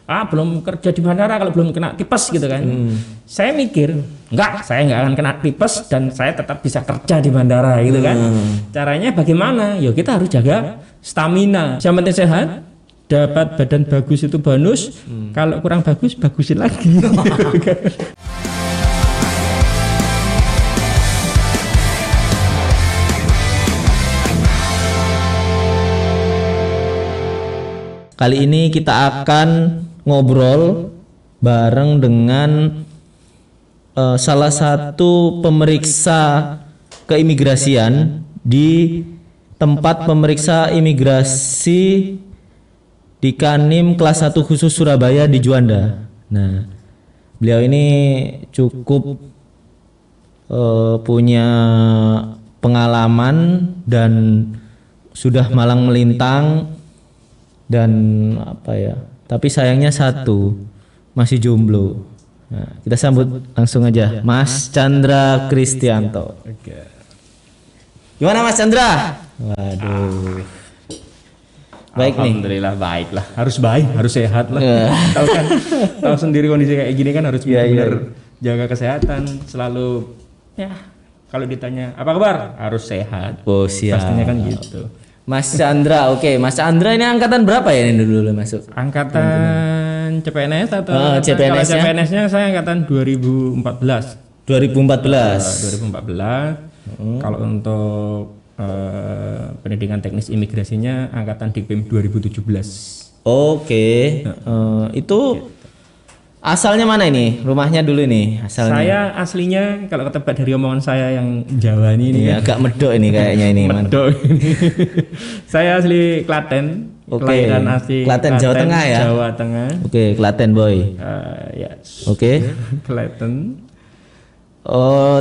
belum kerja di bandara kalau belum kena tipes gitu kan. Saya mikir, saya nggak akan kena tipes dan saya tetap bisa kerja di bandara gitu kan. Caranya bagaimana? Yo kita harus jaga stamina. Yang penting sehat, dapat badan bagus itu bonus. Kalau kurang bagus, bagusin lagi. Kali ini kita akan ngobrol bareng dengan salah satu pemeriksa keimigrasian di tempat pemeriksa imigrasi di Kanim kelas 1 khusus Surabaya di Juanda. Nah, beliau ini cukup punya pengalaman dan sudah malang melintang. Dan tapi sayangnya satu, masih jomblo. Nah, kita sambut langsung aja Mas Chandra Kristianto. Gimana Mas Chandra? Waduh, baik nih. Alhamdulillah baik lah. Harus baik, harus sehat lah. Tahu sendiri kondisi kayak gini kan harus benar-benar jaga kesehatan. Selalu kalau ditanya apa kabar, harus sehat. Oh siap. Pastinya kan gitu. Mas Chandra, oke. Mas Chandra ini angkatan berapa ya ini dulu masuk? Angkatan CPNS atau CPNS-nya? Kalau CPNS-nya saya angkatan 2014. 2014. Kalau untuk pendidikan teknis imigrasinya angkatan Dikpim 2017. Oke. Itu asalnya mana ini? Rumahnya dulu nih asalnya. Saya aslinya kalau ketebak dari omongan saya yang Jawa ini agak medok ini kayaknya ini. Medok ini. Saya asli Klaten. Kelahiran asli Klaten, Jawa Tengah ya. Jawa Tengah. Oke, Klaten boy. Yes. Oke. Klaten.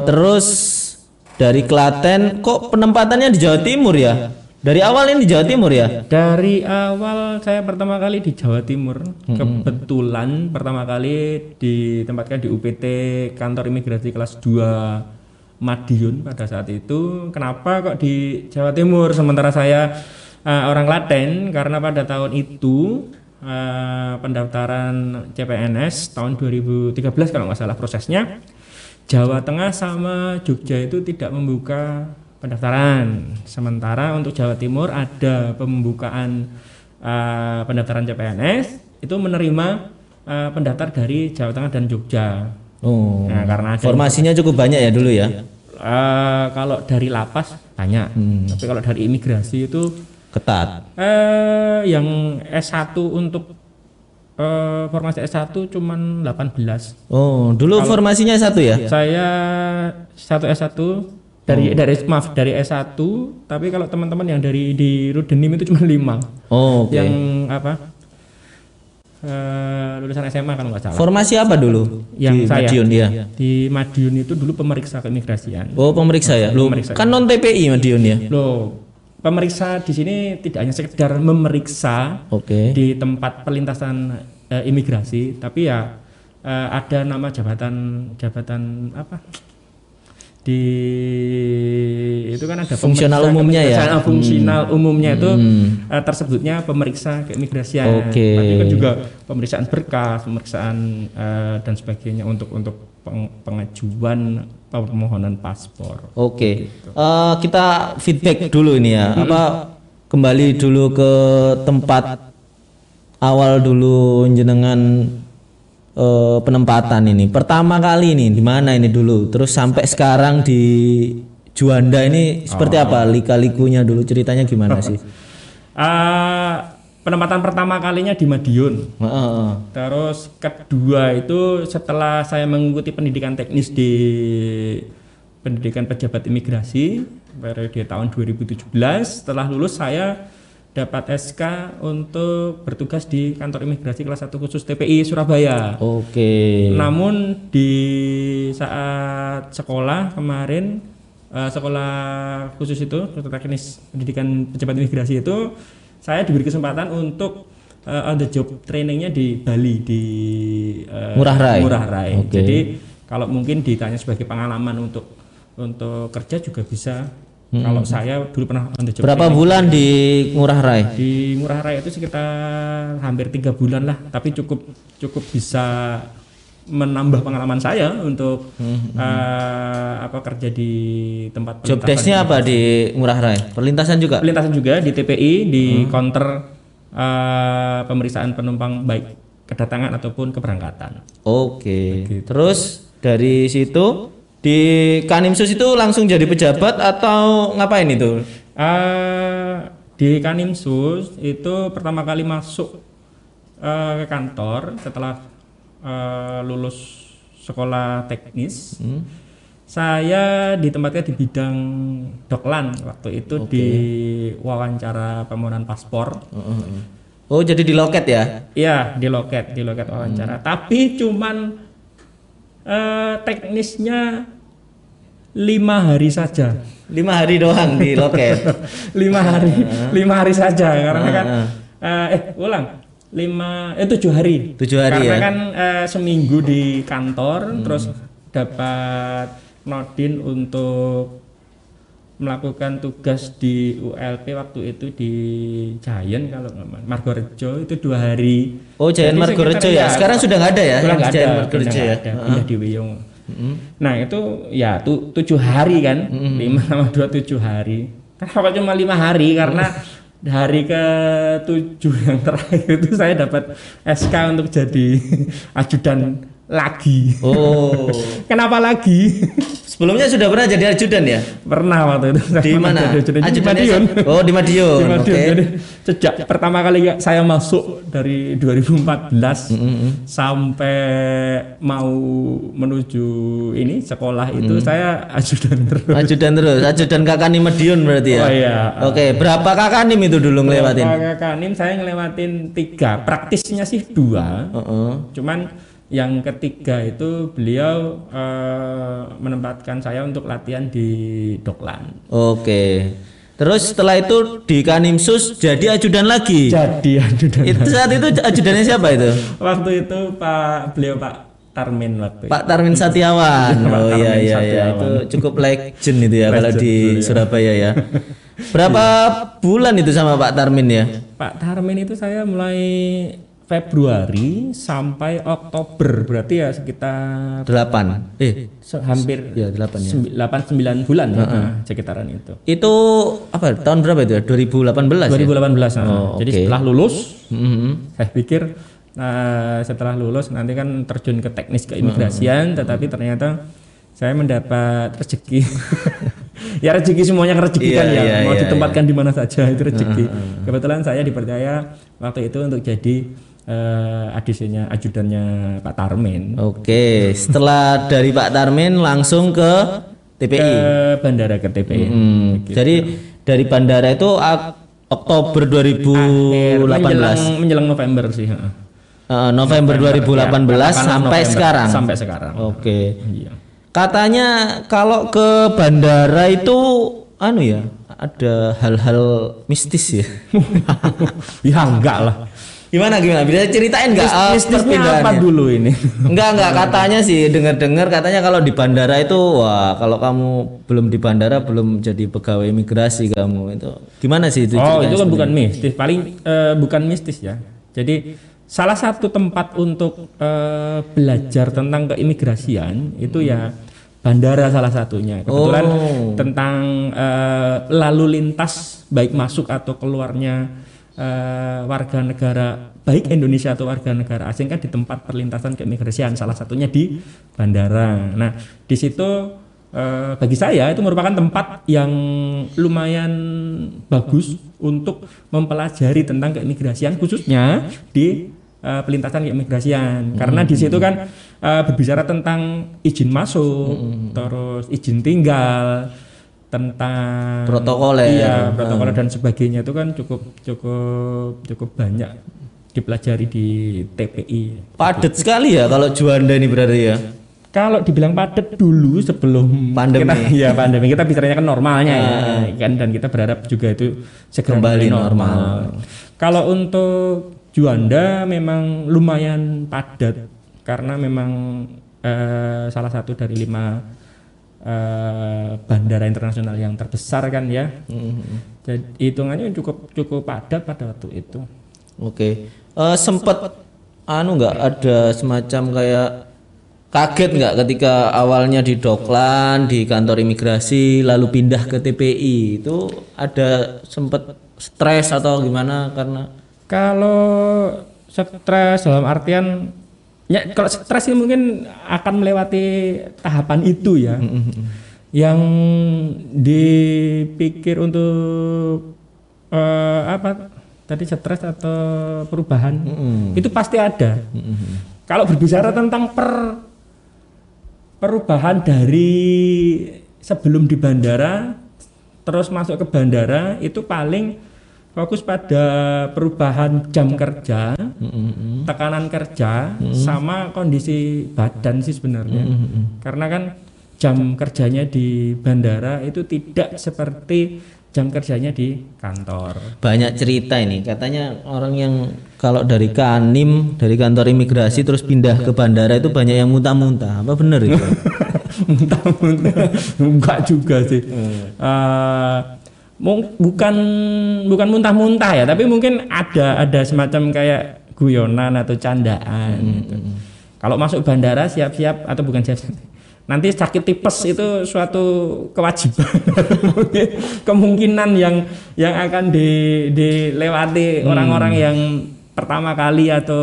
Terus dari Klaten kok penempatannya di Jawa Timur ya? Dari awal ini di Jawa Timur ya? Dari awal saya pertama kali di Jawa Timur. Kebetulan pertama kali ditempatkan di UPT kantor imigrasi kelas 2 Madiun pada saat itu. Kenapa kok di Jawa Timur sementara saya orang Klaten? Karena pada tahun itu pendaftaran CPNS tahun 2013 kalau nggak salah prosesnya, Jawa Tengah sama Jogja itu tidak membuka pendaftaran. Sementara untuk Jawa Timur ada pembukaan pendaftaran CPNS itu menerima pendaftar dari Jawa Tengah dan Jogja. Nah, karena formasinya cukup banyak ya dulu ya. Kalau dari lapas banyak, tapi kalau dari imigrasi itu ketat. Yang S1 untuk formasi S1 cuman 18. Dulu kalau formasinya S1 ya? Saya S1 dari S1, tapi kalau teman-teman yang dari di Rudenim itu cuma 5. Yang lulusan SMA kan nggak salah. Formasi apa dulu? Yang di saya Madiun ya. Di Madiun itu dulu pemeriksa keimigrasian. Pemeriksa ya. Kan non TPI Madiun ya. Pemeriksa di sini tidak hanya sekedar memeriksa di tempat perlintasan imigrasi, tapi ya ada nama jabatan apa? Itu kan ada fungsional umumnya ya. Fungsional umumnya itu tersebutnya pemeriksa keimigrasian. Tapi kan juga pemeriksaan berkas, pemeriksaan dan sebagainya untuk pengajuan permohonan paspor. Gitu. Kita feedback dulu ini ya. Kembali dulu ke tempat awal dulu jenengan penempatan ini pertama kali ini di mana ini dulu, terus sampai sekarang di Juanda ini seperti apa lika-likunya dulu, ceritanya gimana sih? Penempatan pertama kalinya di Madiun. Terus kedua itu setelah saya mengikuti pendidikan teknis di pendidikan pejabat imigrasi periode tahun 2017. Setelah lulus saya dapat SK untuk bertugas di kantor imigrasi kelas 1 khusus TPI Surabaya. Namun di saat sekolah kemarin, sekolah khusus itu, teknis pendidikan pejabat imigrasi itu, saya diberi kesempatan untuk on the job trainingnya di Bali di Ngurah Rai. Jadi kalau mungkin ditanya sebagai pengalaman untuk kerja juga bisa Kalau saya dulu pernah on the job Berapa training. bulan di Ngurah Rai? Di Ngurah Rai itu sekitar hampir 3 bulan lah, tapi cukup bisa menambah pengalaman saya untuk kerja di tempat Job desk-nya apa di Ngurah Rai? Perlintasan juga? Perlintasan juga di TPI, di counter pemeriksaan penumpang baik kedatangan ataupun keberangkatan. Oke. Terus dari situ di Kanimsus itu langsung jadi pejabat atau ngapain itu? Di Kanimsus itu pertama kali masuk ke kantor setelah lulus sekolah teknis. Saya ditempatkan di bidang Doklan waktu itu di wawancara permohonan paspor. Oh, jadi di loket ya? Iya, di loket wawancara. Tapi cuman teknisnya 5 hari saja. 5 hari doang di loket. 5 hari saja karena kan 7 hari. 7 hari karena ya. kan seminggu di kantor terus dapat nodin untuk melakukan tugas di ULP waktu itu di Giant kalau Margorejo itu 2 hari. Oh, Giant Margorejo ya. Sekarang sudah nggak ada ya? Sudah nggak ada. Giant Margorejo ya. Pindah di Wiyung. Nah itu ya 7 hari kan, 5 sama 2 7 hari. Kenapa cuma 5 hari? Karena hari ke-7 yang terakhir itu saya dapat SK untuk jadi ajudan lagi. Oh. Kenapa lagi? Sebelumnya sudah pernah jadi ajudan ya? Pernah waktu itu. Di mana? Di Madiun. Oh, di Madiun. Oke. Jadi sejak pertama kali saya masuk dari 2014 sampai mau menuju ini sekolah itu saya ajudan terus. Ajudan Kakanim Madiun berarti ya? Oh iya. Oke, berapa Kakanim itu dulu ngelewatin? Kakanim saya ngelewatin 3, praktisnya sih 2. Cuman yang ketiga itu beliau menempatkan saya untuk latihan di Doklan. Oke. Terus setelah itu di Kanimsus jadi ajudan lagi. Jadi ajudan. Itu saat itu ajudannya siapa itu? Waktu itu Pak Tarmin waktu Pak Tarmin Satiawan. Oh iya iya iya, itu cukup legend itu ya kalau di Surabaya ya. Berapa bulan itu sama Pak Tarmin ya? Pak Tarmin itu saya mulai Februari sampai Oktober, berarti ya sekitar 8. Hampir ya 8 ya. 8-9 bulan ya, sekitaran itu. Itu apa tahun berapa itu ya? 2018 2018 ya? Jadi setelah lulus saya pikir setelah lulus nanti kan terjun ke teknis keimigrasian, tetapi ternyata saya mendapat rezeki. Ya rezeki semuanya rezeki kan ya. Mau ditempatkan di mana saja itu rezeki. Kebetulan saya dipercaya waktu itu untuk jadi ajudannya Pak Tarmin. Oke, setelah dari Pak Tarmin langsung ke TPI. Ke bandara ke TPI. Gitu. Jadi dari bandara itu Oktober 2018. Menjelang November sih. November 2018 sampai sekarang. Sampai sekarang. Oke. Iya. Katanya kalau ke bandara itu ada hal-hal mistis ya. Ya enggak lah. Gimana bisa ceritain enggak mistisnya apa dulu ini? Enggak katanya sih dengar-dengar katanya kalau di bandara itu wah kalau kamu belum di bandara belum jadi pegawai imigrasi kamu itu. Gimana sih itu? Oh, itu kan bukan mistis, paling bukan mistis ya. Jadi salah satu tempat untuk belajar tentang keimigrasian itu ya bandara salah satunya. Kebetulan tentang lalu lintas baik masuk atau keluarnya warga negara baik Indonesia atau warga negara asing kan di tempat perlintasan keimigrasian, salah satunya di bandara. Nah, di situ bagi saya itu merupakan tempat yang lumayan bagus untuk mempelajari tentang keimigrasian khususnya di pelintasan keimigrasian, karena di situ kan berbicara tentang izin masuk, terus izin tinggal, tentang protokoler, protokoler dan sebagainya itu kan cukup banyak dipelajari di TPI. Padat sekali ya kalau Juanda ini berarti ya. Kalau dibilang padat dulu sebelum pandemi, pandemi kita bicaranya kan normalnya ya kan, dan kita berharap juga itu segera kembali normal. Kalau untuk Juanda memang lumayan padat karena memang salah satu dari 5 bandara internasional yang terbesar kan ya. Jadi hitungannya cukup padat pada waktu itu. Oke. Sempat nggak ada semacam kayak kaget nggak ketika awalnya di Doklan di kantor imigrasi lalu pindah ke TPI, itu ada sempat stres atau gimana? Karena kalau stres dalam artian ya, kalau stres ini mungkin akan melewati tahapan itu ya. Yang dipikir untuk apa tadi, stres atau perubahan itu pasti ada. Kalau berbicara tentang perubahan dari sebelum di bandara terus masuk ke bandara, itu paling fokus pada perubahan jam kerja, tekanan kerja, sama kondisi badan sih sebenarnya. Karena kan jam kerjanya di bandara itu tidak seperti jam kerjanya di kantor. Banyak cerita ini, katanya orang yang kalau dari Kanim, dari kantor imigrasi terus pindah ke bandara itu banyak yang muntah-muntah. Apa benar itu? Muntah-muntah enggak juga sih. Bukan muntah-muntah ya, tapi mungkin ada semacam kayak guyonan atau candaan gitu. Kalau masuk bandara siap-siap, atau bukan siap-siap, nanti sakit tipes itu suatu kewajiban. Kemungkinan yang akan dilewati orang-orang yang pertama kali atau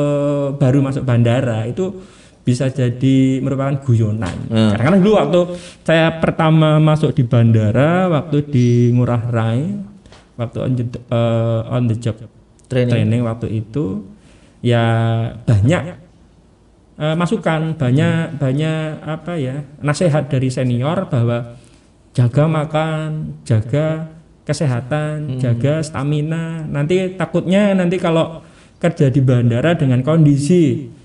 baru masuk bandara itu bisa jadi merupakan guyonan. Karena dulu waktu saya pertama masuk di bandara, waktu di Ngurah Rai, waktu on the job training waktu itu, ya banyak masukan, banyak apa ya, nasihat dari senior bahwa jaga makan, jaga kesehatan, jaga stamina. Nanti takutnya kalau kerja di bandara dengan kondisi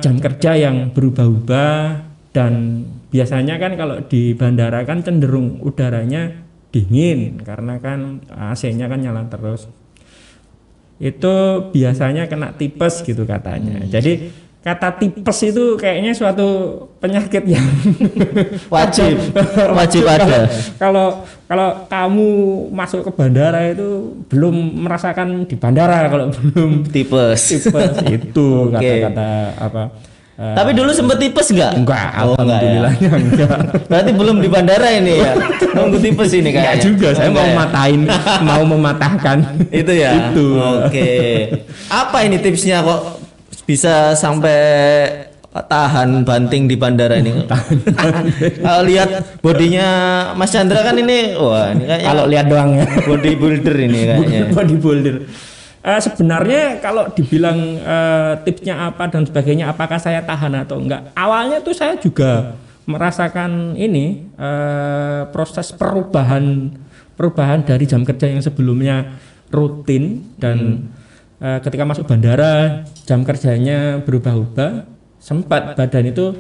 jam kerja yang berubah-ubah, dan biasanya kan kalau di bandara kan cenderung udaranya dingin karena kan AC-nya kan nyala terus. Itu biasanya kena tipes gitu katanya. Jadi kata tipes itu kayaknya suatu penyakit yang wajib ada. Kalau kamu masuk ke bandara itu belum merasakan di bandara kalau belum tipes itu kata-kata apa. Tapi dulu sempet tipes nggak? Enggak, alhamdulillah enggak. Berarti belum di bandara ini ya. Nunggu tipes ini kayaknya. Enggak juga, saya mau mematahkan. Itu ya. Itu. Oke. Apa ini tipsnya kok bisa sampai tahan banting di bandara ini? Kalau lihat bodinya Mas Chandra kan ini, wah ini kayaknya kalau lihat doang ya. Bodybuilder ini kayaknya. Bodybuilder. Sebenarnya kalau dibilang tipsnya apa dan sebagainya, apakah saya tahan atau enggak? Awalnya tuh saya juga merasakan ini proses perubahan dari jam kerja yang sebelumnya rutin dan ketika masuk bandara jam kerjanya berubah-ubah, sempat badan itu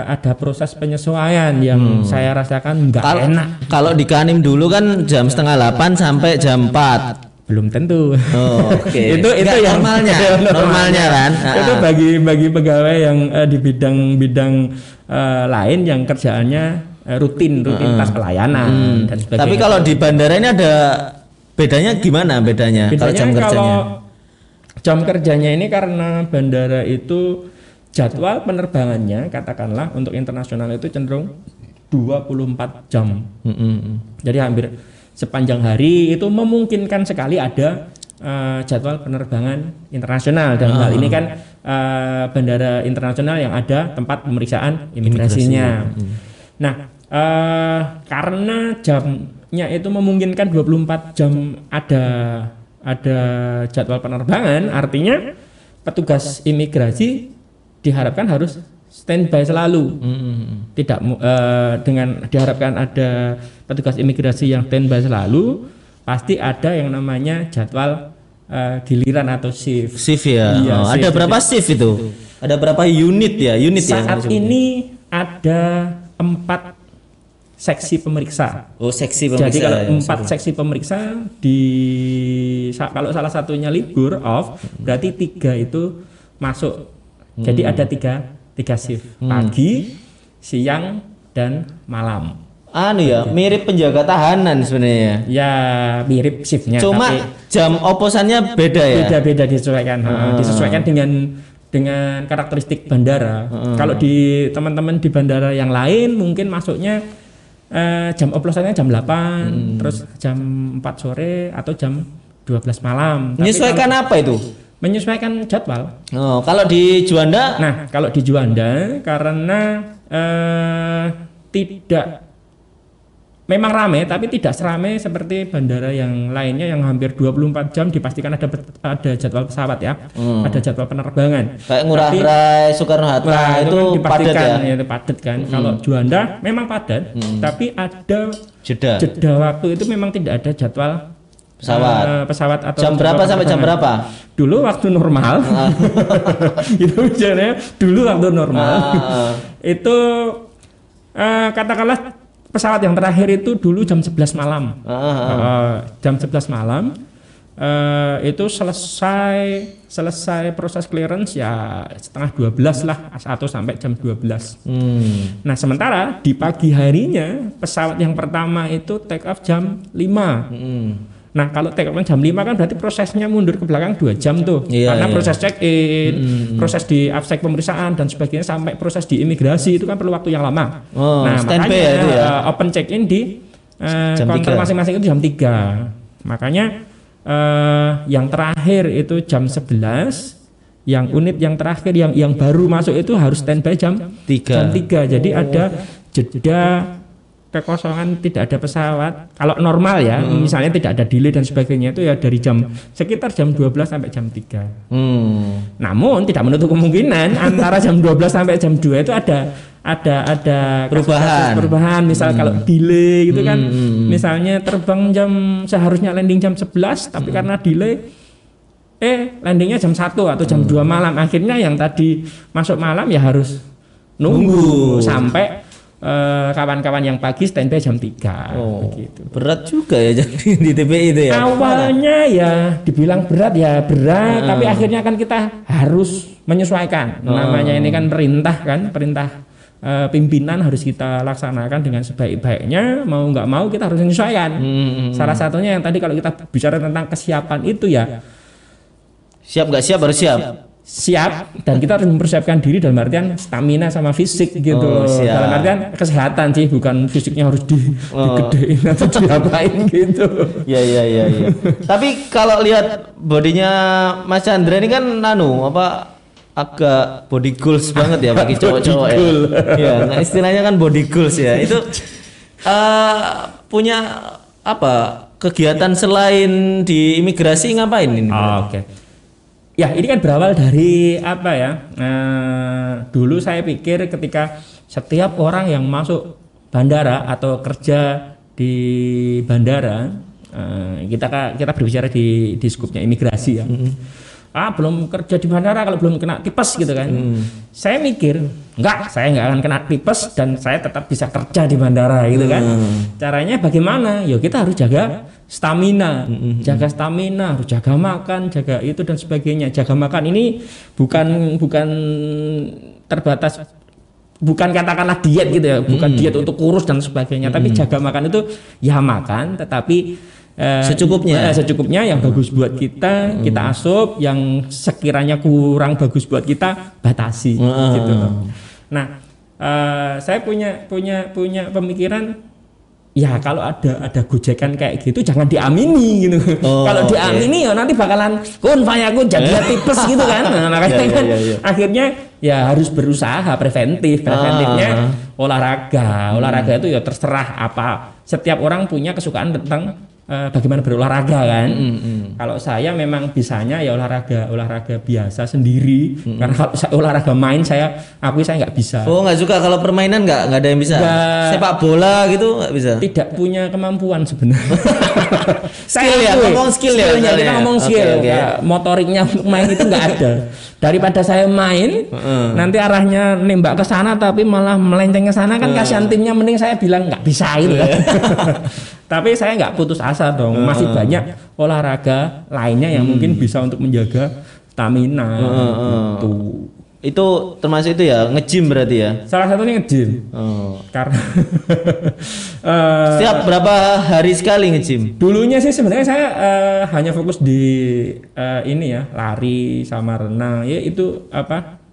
ada proses penyesuaian yang saya rasakan enggak enak. Kalau di Kanim dulu kan jam 7:30 sampai jam 4. Belum tentu. Oke. itu yang normalnya kan. Itu bagi pegawai yang di bidang lain yang kerjaannya rutinitas pelayanan dan sebagainya. Tapi kalau di bandara ini ada bedanya gimana kalau jam kerjanya? Jam kerjanya ini karena bandara itu jadwal penerbangannya katakanlah untuk internasional itu cenderung 24 jam. Jadi hampir sepanjang hari itu memungkinkan sekali ada jadwal penerbangan internasional. Dalam hal ini kan bandara internasional yang ada tempat pemeriksaan imigrasinya. Nah, karena jamnya itu memungkinkan 24 jam ada jadwal penerbangan, artinya petugas imigrasi diharapkan harus standby selalu. Tidak dengan diharapkan ada petugas imigrasi yang standby selalu, pasti ada yang namanya jadwal giliran atau shift. Shift ya. Iya, shift. Ada berapa shift itu? Ada berapa unit ya? Saat ini ada 4 seksi pemeriksa. Oh, seksi pemeriksa. Jadi kalau 4 seksi pemeriksa kalau salah satunya libur off, berarti 3 itu masuk. Jadi ada 3 shift, pagi, siang, dan malam. Anu ya, mirip penjaga tahanan sebenarnya. Ya mirip shiftnya. Cuma jam oposannya beda ya. Beda-beda disesuaikan. Disesuaikan dengan karakteristik bandara. Kalau di teman-teman di bandara yang lain mungkin masuknya jam oplosannya jam 8, terus jam 4 sore atau jam 12 malam. Menyesuaikan apa itu? Menyesuaikan jadwal. Oh, kalau di Juanda? Nah, kalau di Juanda karena tidak memang ramai tapi tidak seramai seperti bandara yang lainnya yang hampir 24 jam dipastikan ada jadwal pesawat ya. Ada jadwal penerbangan. Kayak Ngurah Rai, Soekarno-Hatta itu kan padat ya. Itu padat kan. Kalau Juanda memang padat tapi ada jeda waktu itu memang tidak ada jadwal pesawat atau jam berapa sampai jam berapa? Dulu waktu normal. Itu misalnya dulu waktu normal. Itu katakanlah pesawat yang terakhir itu dulu jam 11 malam. Jam 11 malam itu selesai proses clearance ya setengah 12 lah atau sampai jam 12. Nah, sementara di pagi harinya pesawat yang pertama itu take off jam 5. Nah, kalau take off jam 5 kan berarti prosesnya mundur ke belakang 2 jam tuh. Karena proses check-in, proses di absek pemeriksaan dan sebagainya sampai proses di imigrasi itu kan perlu waktu yang lama. Nah, makanya ya itu ya. Open check-in di counter masing-masing itu jam 3. Makanya yang terakhir itu jam 11, yang unit yang terakhir yang baru masuk itu harus standby jam 3. Jadi ada jeda kekosongan, tidak ada pesawat. Kalau normal ya, misalnya tidak ada delay dan sebagainya itu ya dari sekitar jam 12 sampai jam 3. Namun tidak menutup kemungkinan antara jam 12 sampai jam 2 itu ada perubahan. Misal kalau delay gitu kan, misalnya terbang seharusnya landing jam 11 tapi karena delay landingnya jam 1 atau jam 2 malam. Akhirnya yang tadi masuk malam ya harus nunggu sampai kawan-kawan yang pagi standby jam 3. Begitu. Berat juga ya jadi di TPI itu ya. Awalnya ya dibilang berat, tapi akhirnya kan kita harus menyesuaikan. Namanya ini kan perintah pimpinan harus kita laksanakan dengan sebaik-baiknya. Mau nggak mau kita harus menyesuaikan. Salah satunya yang tadi kalau kita bicara tentang kesiapan itu ya siap nggak siap harus siap dan kita harus mempersiapkan diri dalam artian stamina sama fisik gitu. Dalam artian kesehatan sih, bukan fisiknya harus digedein atau diapain gitu. Iya. Tapi kalau lihat bodinya Mas Chandra ini kan agak body goals banget ya bagi cowok-cowok ya. Ya, nah istilahnya kan body goals ya. Itu punya kegiatan selain di imigrasi ngapain ini? Oke. Ya, ini kan berawal dari dulu saya pikir ketika setiap orang yang masuk bandara atau kerja di bandara, kita berbicara di skupnya imigrasi ya. Belum kerja di bandara kalau belum kena tipes gitu kan. Saya mikir, saya nggak akan kena tipes dan saya tetap bisa kerja di bandara gitu kan. Caranya bagaimana? Kita harus jaga stamina, harus jaga makan, jaga itu dan sebagainya. Jaga makan ini bukan terbatas, bukan katakanlah diet gitu ya, bukan diet untuk kurus dan sebagainya, tapi jaga makan itu ya makan, tetapi secukupnya yang bagus buat kita asup, yang sekiranya kurang bagus buat kita batasi gitu. Nah, saya punya pemikiran ya kalau ada gojekan kayak gitu jangan diamini gitu. Kalau diamini ya nanti bakalan kun fayakun jadi tipes gitu kan. Nah, makanya akhirnya ya harus berusaha preventifnya olahraga itu ya terserah apa. Setiap orang punya kesukaan tentang bagaimana berolahraga kan. Kalau saya memang bisanya ya olahraga biasa sendiri. Karena kalau saya olahraga main saya nggak bisa. Nggak suka kalau permainan nggak ada yang bisa. Sepak bola gitu nggak bisa. Tidak punya kemampuan sebenarnya. Ngomong skill ya. Kita ngomong skill. Okay. Motoriknya untuk main itu nggak ada. Daripada saya main nanti arahnya nembak ke sana tapi malah melenceng ke sana kan kasihan timnya, mending saya bilang nggak bisa gitu kan. Tapi saya nggak putus asa dong, masih banyak olahraga lainnya yang mungkin bisa untuk menjaga stamina gitu. Itu termasuk itu ya, nge-gym berarti ya? Salah satunya nge-gym. Karena setiap berapa hari sekali nge-gym? Dulunya sih sebenarnya saya hanya fokus di ini ya, lari sama renang. Ya itu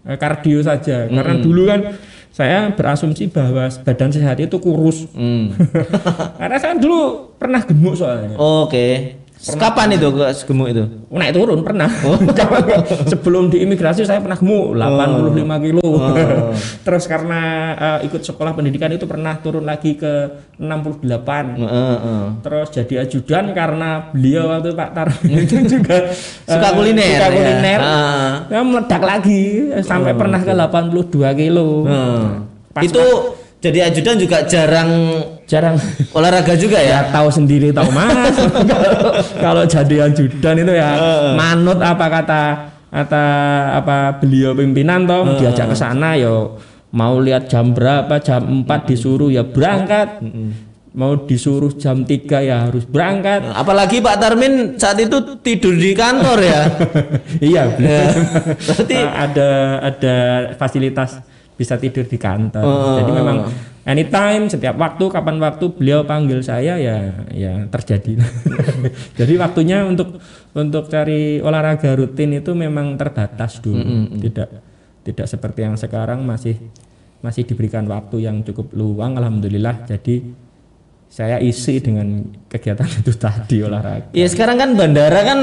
kardio saja. Karena dulu kan saya berasumsi bahwa badan sehat itu kurus. Karena saya dulu pernah gemuk soalnya. Oke. Kapan itu gemuk itu? Naik turun pernah. Sebelum di imigrasi saya pernah gemuk 85 kilo. Terus karena ikut sekolah pendidikan itu pernah turun lagi ke 68. Terus jadi ajudan karena beliau waktu Pak Tarmin itu juga suka kuliner. Ya meledak lagi sampai pernah ke 82 kilo. Itu jadi ajudan juga jarang olahraga juga ya? Tahu sendiri tahu Mas. Kalau jadi ajudan itu ya manut apa kata beliau pimpinan toh diajak ke sana yo mau lihat jam berapa, jam 4 disuruh ya berangkat. Mau disuruh jam 3 ya harus berangkat. Apalagi Pak Tarmin saat itu tidur di kantor ya. Iya, berarti ada fasilitas bisa tidur di kantor. Jadi memang anytime, setiap waktu, kapan waktu beliau panggil saya ya terjadi. Jadi waktunya untuk cari olahraga rutin itu memang terbatas dulu. Tidak seperti yang sekarang masih diberikan waktu yang cukup luang, alhamdulillah. Jadi saya isi dengan kegiatan itu tadi, olahraga. Iya, sekarang kan bandara kan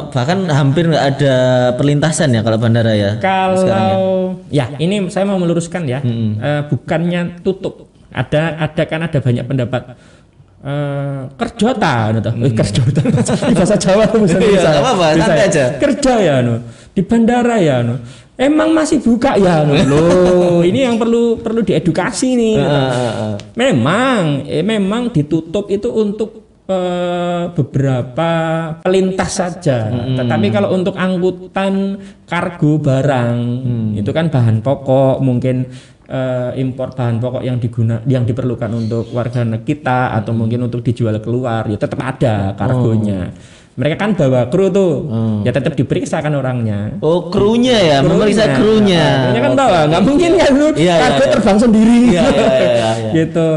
bahkan hampir nggak ada perlintasan ya kalau bandara ya. Kalau ya ini saya mau meluruskan ya, bukannya tutup. Ada banyak pendapat kerjota kerjota bahasa Jawa santai aja. Kerja ya di bandara ya emang masih buka ya loh. Ini yang perlu diedukasi nih. Memang ditutup itu untuk beberapa pelintas saja. Tetapi kalau untuk angkutan kargo barang itu kan bahan pokok, mungkin impor bahan pokok yang diperlukan untuk warga negara kita atau mungkin untuk dijual keluar ya tetap ada kargonya. Mereka kan bawa kru tuh, ya tetap diperiksa kan orangnya. Oh, krunya ya, memeriksa krunya. Krunya kan bawa, nggak mungkin ya lu kargo terbang sendiri. Gitu.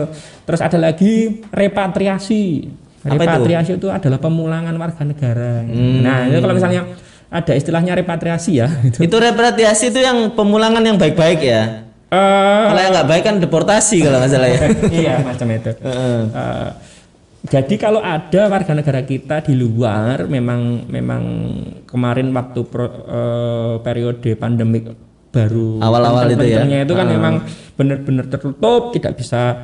Terus ada lagi repatriasi. Repatriasi itu adalah pemulangan warga negara. Nah, itu kalau misalnya ada istilahnya repatriasi ya. Itu repatriasi itu yang pemulangan yang baik-baik ya. Kalau yang nggak baik kan deportasi kalau nggak salah ya. Iya, macam itu. Jadi kalau ada warga negara kita di luar, memang kemarin waktu periode pandemik baru awal-awal itu ya. Itu kan memang benar-benar tertutup, tidak bisa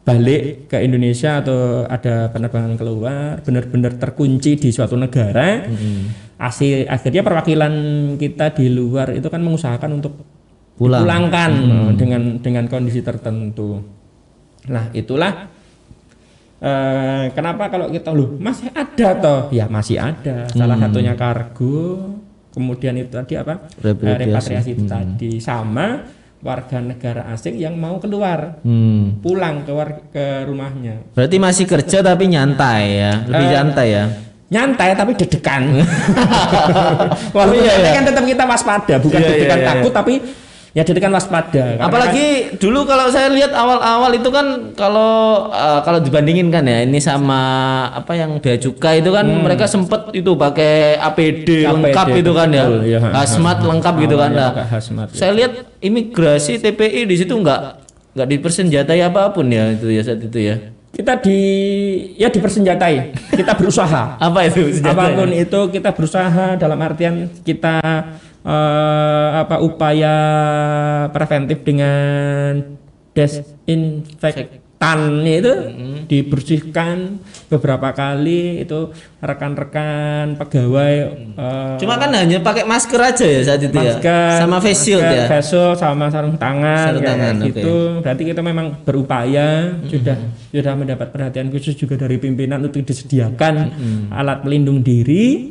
balik ke Indonesia atau ada penerbangan keluar, benar-benar terkunci di suatu negara. Akhirnya perwakilan kita di luar itu kan mengusahakan untuk dipulangkan dengan kondisi tertentu. Nah itulah kenapa kalau kita masih ada toh ya masih ada. Salah satunya kargo, kemudian itu tadi repatriasi itu tadi, sama warga negara asing yang mau keluar pulang ke rumahnya. Berarti masih kerja tapi nyantai ya, lebih nyantai ya. Nyantai tapi deg-degan. Walaupun kan tetap kita waspada, bukan deg-degan takut tapi ya deg-degan waspada. Apalagi kan dulu kalau saya lihat awal-awal itu kan kalau dibandingin kan ya ini sama yang bea cukai itu kan mereka sempet itu pakai APD lengkap itu kan ya, hazmat lengkap gitu kan. Saya lihat imigrasi TPI di situ nggak dipersenjatai apapun ya itu ya saat itu ya. Kita dipersenjatai, kita berusaha. Apa itu senjata? Apapun itu kita berusaha dalam artian kita upaya preventif dengan desinfektan itu dibersihkan beberapa kali, itu rekan-rekan pegawai cuma kan hanya pakai masker aja ya saat itu masker, ya sama face shield ya, face shield sama sarung tangan gitu. Berarti kita memang berupaya sudah mendapat perhatian khusus juga dari pimpinan untuk disediakan alat pelindung diri.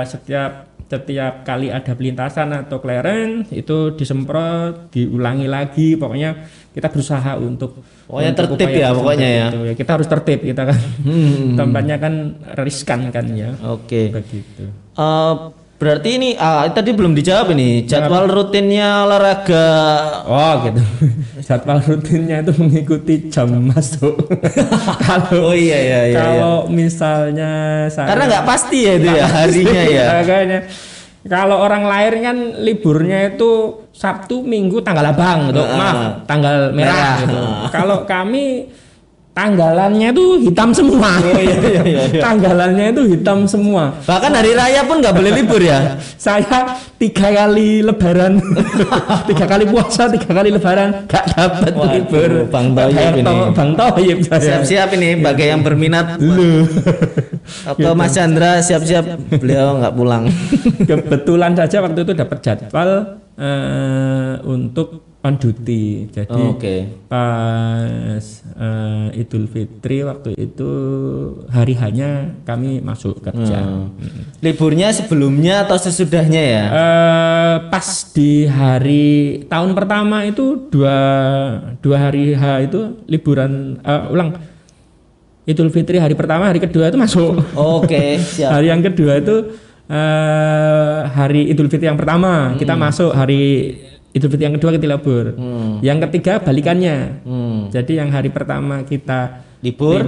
Setiap setiap kali ada pelintasan atau clearance itu disemprot, diulangi lagi, pokoknya kita berusaha untuk tertib ya pokoknya ya. Itu. Ya kita harus tertib, kita kan tempatnya kan riskan kan ya. Oke. Begitu. Berarti ini tadi belum dijawab ini jadwal rutinnya olahraga. Oh gitu. Jadwal rutinnya itu mengikuti jam masuk. Kalau iya. Kalau misalnya saya karena nggak pasti ya itu ya harinya ya. Makanya kalau orang lahir kan liburnya itu Sabtu, Minggu, tanggal abang gitu. Maaf, tanggal merah gitu. Kalau kami tanggalannya tuh hitam semua. Iya. Tanggalannya itu hitam semua. Bahkan hari raya pun nggak boleh libur ya. Saya 3 kali lebaran, 3 kali puasa, 3 kali lebaran gak dapat libur. Bang Toyib ini. Bang Toyib saya. Siap-siap ini bagi yang berminat. Atau Mas Chandra siap-siap, beliau nggak pulang. Kebetulan saja waktu itu dapat jadwal untuk on duty. Jadi pas Idul Fitri waktu itu hari hanya kami masuk kerja. Liburnya sebelumnya atau sesudahnya ya? Pas di hari tahun pertama itu dua hari itu liburan ulang. Idul Fitri hari pertama, hari kedua itu masuk. Oke, siap. Hari yang kedua itu hari Idul Fitri yang pertama kita masuk, hari Idul Fitri yang kedua kita libur. Yang ketiga balikannya. Jadi yang hari pertama kita libur,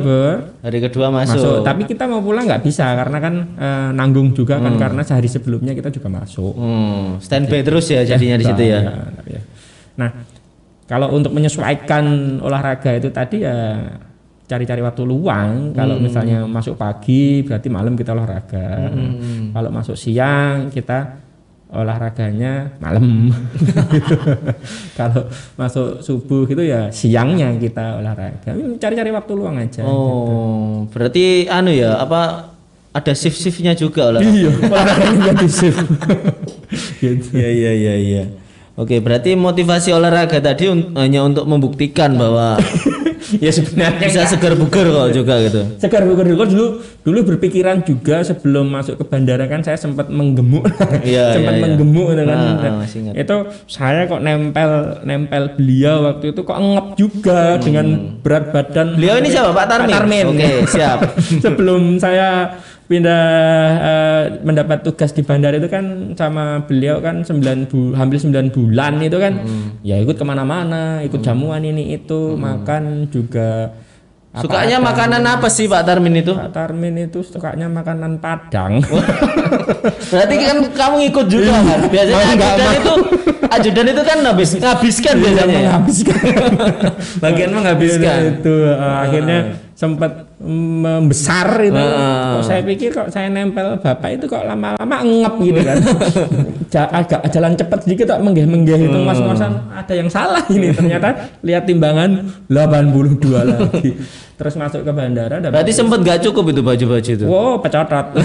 hari kedua masuk. Tapi kita mau pulang nggak bisa karena kan nanggung juga kan karena sehari sebelumnya kita juga masuk. Standby terus ya jadinya di situ ya. Nah, kalau untuk menyesuaikan olahraga itu tadi ya cari-cari waktu luang. Kalau misalnya masuk pagi berarti malam kita olahraga. Kalau masuk siang kita olahraganya malam. Kalau masuk subuh gitu ya siangnya kita olahraga. Cari-cari waktu luang aja. Gitu. Berarti ada shift-shiftnya juga olahraga. Iya, olahraganya di shift. Gitu. Iya. Oke, berarti motivasi olahraga tadi hanya untuk membuktikan bahwa ya sebenarnya bisa segar bugar kok juga gitu. Segar bugar dulu berpikiran juga sebelum masuk ke bandara kan saya sempat menggemuk. Menggemuk kan. Itu saya kok nempel beliau waktu itu kok ngep juga dengan berat badan. Beliau ini siapa? Pak Tarmin. Oke, siap. Sebelum saya pindah mendapat tugas di bandara itu kan sama beliau kan hampir 9 bulan itu kan ya ikut kemana-mana, ikut jamuan ini itu, makan juga. Sukanya makanan apa sih Pak Tarmin itu? Pak Tarmin itu sukanya makanan Padang. Berarti kan kamu ikut juga kan? Biasanya ajudan itu kan nghabiskan biasanya. Bagian menghabiskan. Itu akhirnya sempat membesar itu. Kok saya pikir kok saya nempel bapak itu kok lama-lama ngep gitu kan. Agak jalan cepat sedikit kok menggeh-menggeh itu mas-masan ada yang salah ini. Ternyata lihat timbangan 82 lagi. Terus masuk ke bandara. Berarti sempat gak cukup itu baju-baju itu? Wow, pecotot.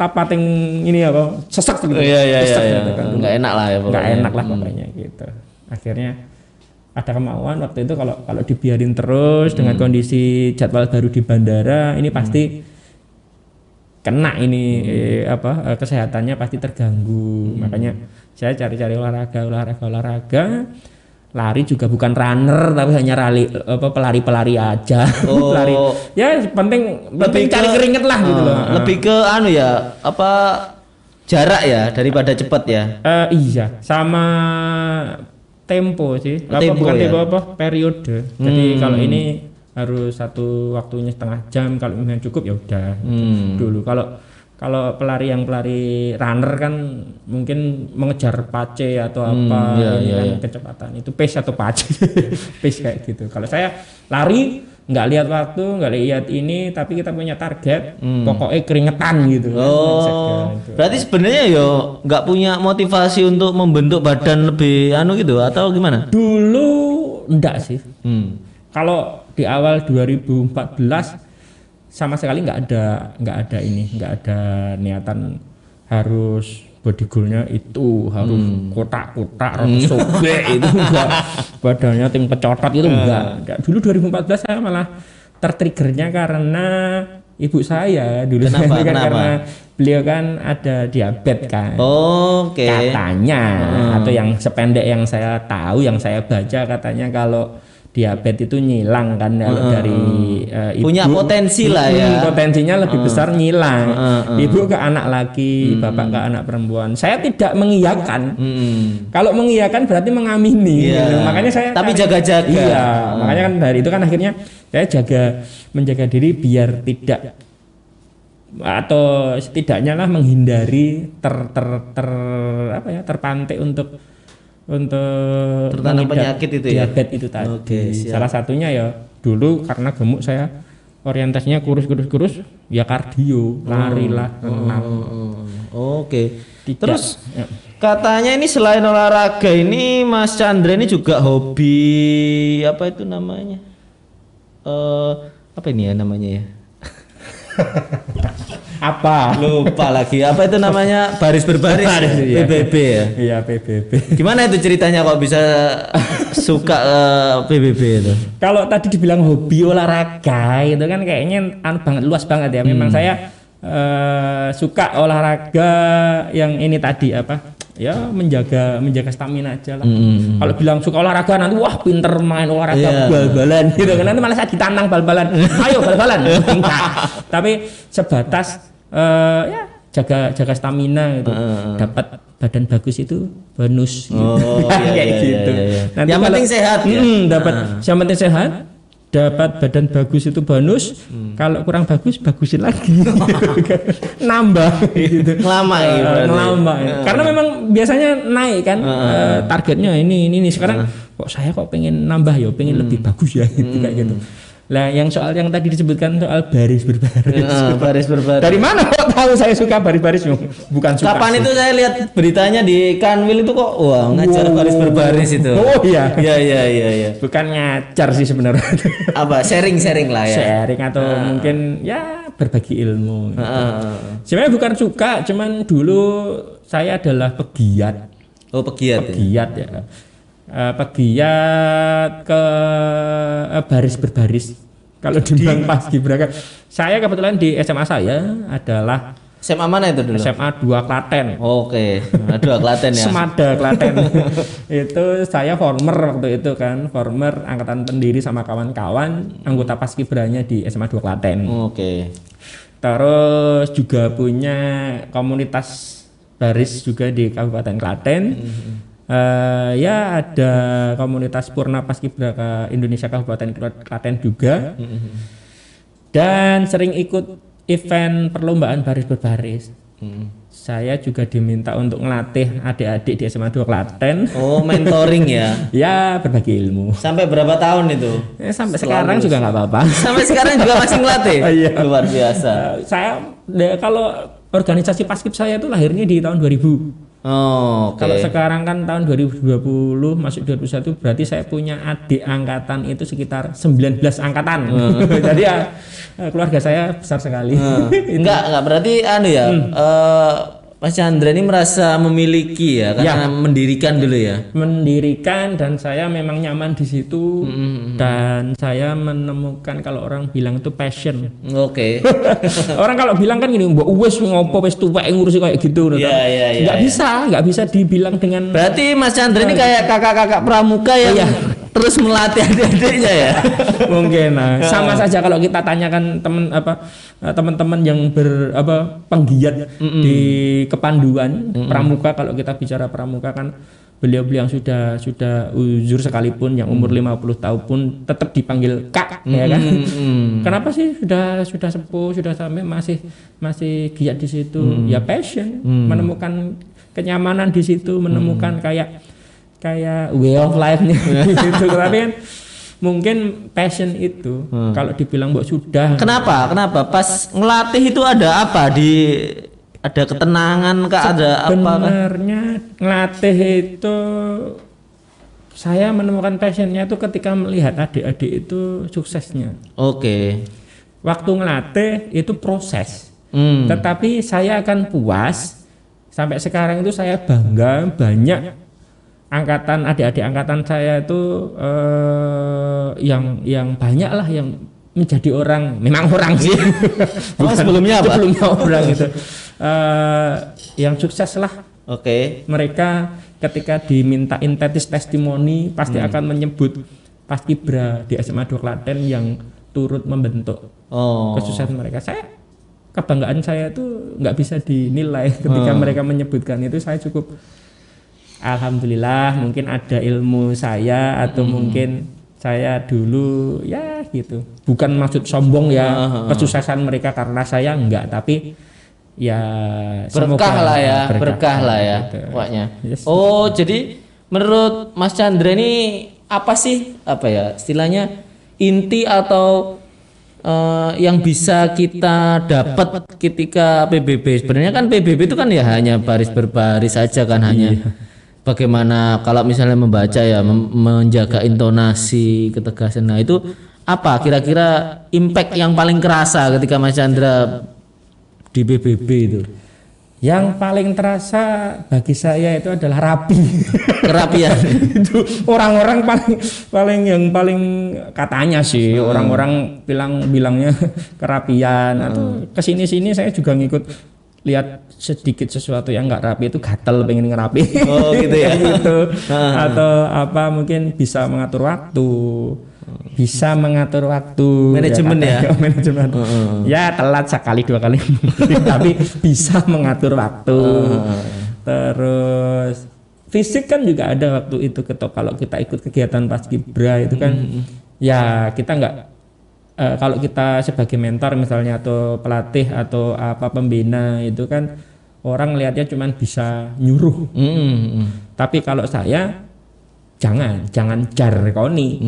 Tapating ini sesek gitu. Iya. Nggak enak lah ya pokoknya. Nggak enak lah pokoknya gitu. Akhirnya ada kemauan waktu itu kalau dibiarin terus dengan kondisi jadwal baru di bandara ini pasti kena ini kesehatannya pasti terganggu. Makanya saya cari-cari olahraga. Lari juga bukan runner tapi hanya pelari aja. Pelari. Ya penting cari keringet lah gitu loh. Lebih ke jarak ya daripada cepat ya. Iya, sama tempo sih. Periode. Jadi kalau ini harus satu waktunya setengah jam, kalau memang cukup ya udah. Dulu kalau pelari runner kan mungkin mengejar pace atau kecepatan itu pace atau pace. Pace kayak gitu. Kalau saya lari nggak lihat waktu, nggak lihat ini, tapi kita punya target, pokoknya keringetan gitu. Berarti sebenarnya nggak punya motivasi untuk membentuk badan lebih gitu atau gimana? Dulu enggak sih. Kalau di awal 2014 sama sekali nggak ada niatan harus body goalnya itu harus kotak-kotak harus sobek itu enggak, badannya tim pecotot itu enggak. Dulu 2014 saya malah tertriggernya karena ibu saya dulu. Kenapa? Kan Kenapa? karena beliau kan ada diabetes kan. Oke. Katanya atau yang sependek yang saya tahu, yang saya baca, katanya kalau diabetes itu nyilang kan kalau dari ibu. Punya potensi lah ya. Potensinya lebih besar nyilang. Ibu ke anak laki, bapak ke anak perempuan. Saya tidak mengiyakan. Kalau mengiyakan berarti mengamini. Gitu. Makanya saya tapi jaga-jaga. Iya, makanya kan dari itu kan akhirnya saya menjaga diri biar tidak, atau setidaknya lah menghindari terpantik untuk tertanam penyakit itu ya. Diabetes itu tadi. Oke, siap. Salah satunya ya dulu karena gemuk saya orientasinya kurus ya kardio, lari lah, renang. Oke. Tidak. Terus katanya ini selain olahraga ini Mas Chandra ini juga hobi apa itu namanya? Apa ini ya namanya ya? Apa? Lupa lagi. Apa itu namanya? Baris berbaris. Iya. PBB ya. Iya, PBB. Gimana itu ceritanya kok bisa suka PBB itu? Kalau tadi dibilang hobi olahraga itu kan kayaknya luas banget ya. Memang saya suka olahraga yang ini tadi apa? Ya menjaga stamina aja lah. Kalau bilang suka olahraga nanti wah pinter main olahraga bal-balan gitu kan, nanti malah saya ditantang bal-balan. Ayo bal-balan. Enggak. Tapi sebatas ya jaga stamina gitu. Dapat badan bagus itu bonus gitu. Kayak gitu. Nanti yang penting sehat ya. Yang penting sehat. Dapat badan bagus itu bonus, kalau kurang bagus bagusin lagi, nambah gitu. Ngelama ya. Karena memang biasanya naik kan targetnya ini sekarang kok saya pengen nambah ya, pengen lebih bagus ya gitu kayak gitu. Lah yang soal yang tadi disebutkan soal baris berbaris. Baris berbaris. Dari mana kok tahu saya suka baris-baris? Bukan suka. Kapan itu saya lihat beritanya di Kanwil itu kok wah ngajar baris berbaris itu. Oh iya. Iya. Bukan ngajar sih sebenarnya. Apa sharing lah ya. Sharing atau mungkin ya berbagi ilmu. Sebenarnya bukan suka, cuman dulu saya adalah pegiat. Oh, pegiat ya. Pegiat ke baris berbaris. Kalau dibilang paskibraka, saya kebetulan di SMA saya adalah SMA mana itu dulu? SMA 2 Klaten. Oke, 2 Klaten ya. Semada Klaten. Itu saya former waktu itu kan, former angkatan pendiri sama kawan-kawan anggota paskibranya di SMA 2 Klaten. Oke. Terus juga punya komunitas baris juga di Kabupaten Klaten. Ya ada komunitas Purna Paskibraka Indonesia Kabupaten Klaten juga. Dan sering ikut event perlombaan baris berbaris. Saya juga diminta untuk ngelatih adik-adik di SMA 2 Klaten. Oh, mentoring ya. Ya, berbagi ilmu. Sampai berapa tahun itu? Sampai sekarang juga nggak apa-apa. Sampai sekarang juga masih ngelatih. Iya. Luar biasa. Kalau organisasi Paskib saya itu lahirnya di tahun 2000. Oh, Kalau sekarang kan tahun 2020 masuk 2021 berarti saya punya adik angkatan itu sekitar 19 angkatan. Jadi ya keluarga saya besar sekali. Enggak berarti Mas Chandra ini merasa memiliki ya karena mendirikan dulu ya. Mendirikan dan saya memang nyaman di situ dan saya menemukan kalau orang bilang itu passion. Oke. Orang kalau bilang kan gini, mbok wis ngopo wis tuwek ngurusi kayak gitu. Enggak bisa dibilang dengan. Berarti Mas Chandra ini kayak kakak-kakak pramuka yang terus melatih adik-adiknya ya. Mungkin sama saja kalau kita tanyakan teman-teman yang penggiat di kepanduan pramuka, kalau kita bicara pramuka kan beliau-beliau yang sudah uzur sekalipun yang umur 50 tahun pun tetap dipanggil Kak ya kan. Kenapa sih sudah sepuh sudah sampai masih giat di situ? Ya passion, menemukan kenyamanan di situ, menemukan kayak way of life-nya gitu. Tapi kan mungkin passion itu kalau dibilang sudah. Kenapa pas ngelatih itu ada apa ada ketenangan kah, ada apa? Sebenarnya ngelatih itu saya menemukan passionnya itu ketika melihat adik-adik itu suksesnya. Oke. Waktu ngelatih itu proses. Tetapi saya akan puas. Sampai sekarang itu saya bangga banyak adik-adik angkatan saya itu yang banyak lah yang menjadi orang, memang orang sih. Sebelumnya apa? Sebelumnya orang itu. Yang sukses lah. Oke. Mereka ketika dimintain testimoni pasti akan menyebut paskibra di SMA 2 Klaten yang turut membentuk kesuksesan mereka. Kebanggaan saya itu nggak bisa dinilai ketika mereka menyebutkan itu. Saya cukup alhamdulillah, mungkin ada ilmu saya atau mungkin saya dulu ya gitu. Bukan maksud sombong ya kesuksesan mereka karena saya enggak, tapi ya berkah lah ya, berkah lah ya gitu. Pokoknya. Yes. Oh, jadi menurut Mas Chandra ini apa sih istilahnya inti atau yang bisa kita dapat ketika PBB? Sebenarnya kan PBB itu kan ya hanya baris berbaris saja kan, hanya bagaimana kalau misalnya membaca ya menjaga intonasi, ketegasan. Nah, itu apa kira-kira impact yang paling kerasa ketika Mas Chandra di PBB itu? Yang paling terasa bagi saya itu adalah rapi. Kerapian. Itu orang-orang paling katanya sih orang-orang bilangnya kerapian atau kesini-sini saya juga ngikut lihat sedikit sesuatu yang nggak rapi itu gatel pengen ngerapi. Oh gitu ya. Gitu. Atau apa mungkin bisa mengatur waktu. Manajemen ya. Manajemen. Ya telat sekali 2 kali tapi bisa mengatur waktu. Terus fisik kan juga ada waktu itu kalau kita ikut kegiatan paskibra itu kan ya kita nggak kalau kita sebagai mentor misalnya atau pelatih atau apa pembina itu kan orang lihatnya cuman bisa nyuruh. Tapi kalau saya jangan jarkoni,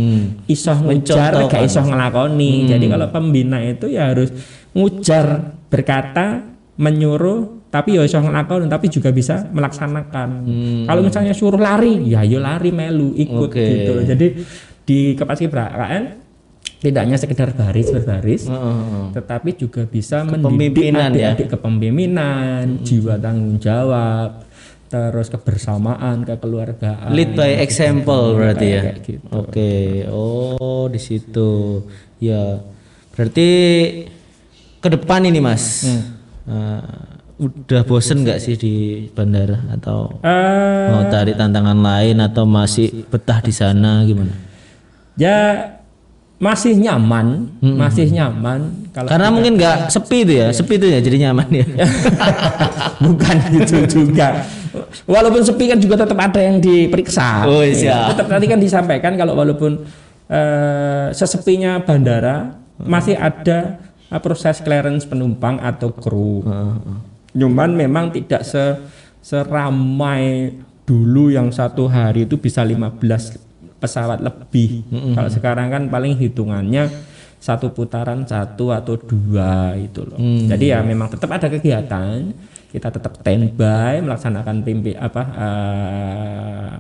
iso ngujar gak iso ngelakoni. Jadi kalau pembina itu ya harus ngujar berkata, menyuruh tapi ya iso ngelakoni, tapi juga bisa melaksanakan. Kalau misalnya suruh lari, ya yo lari melu ikut gitu. Jadi di kepaskibraan tidak hanya sekedar baris berbaris, tetapi juga bisa mendidik adik-adik kepemimpinan, jiwa tanggung jawab, terus kebersamaan, kekeluargaan. Lead by example berarti ya. Gitu. Oke. Oh, di situ. Ya. Berarti ke depan ini Mas. Udah bosen nggak sih di bandara atau mau cari tantangan lain atau masih betah di sana gimana? Ya masih nyaman. Kalau karena mungkin nggak sepi itu ya, sepi itu ya jadi nyaman ya. Bukan itu juga. Walaupun sepi kan juga tetap ada yang diperiksa. Oh iya. Tetap tadi kan disampaikan kalau walaupun sesepinya bandara masih ada proses clearance penumpang atau kru. Cuman memang tidak seramai dulu yang satu hari itu bisa 15 pesawat lebih. Kalau sekarang kan paling hitungannya satu putaran 1 atau 2 itu loh. Jadi ya memang tetap ada kegiatan, kita tetap standby melaksanakan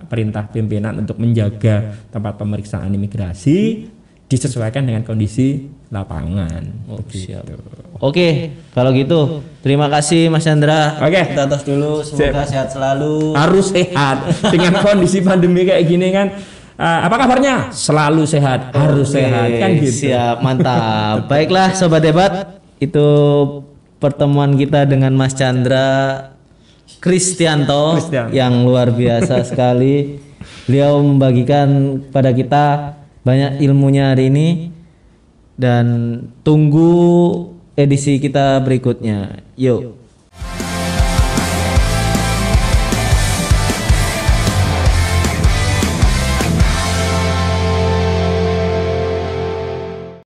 perintah pimpinan untuk menjaga tempat pemeriksaan imigrasi disesuaikan dengan kondisi lapangan. Siap. Oke, kalau gitu terima kasih Mas Chandra. Kita tos dulu, semoga sehat selalu. Harus sehat dengan kondisi pandemi kayak gini kan. Apa kabarnya? Selalu sehat, harus sehat kan gitu. Siap, mantap. Baiklah Sobat Hebat, itu pertemuan kita dengan Mas Chandra Kristianto yang luar biasa sekali. Beliau membagikan pada kita banyak ilmunya hari ini dan tunggu edisi kita berikutnya. Yuk.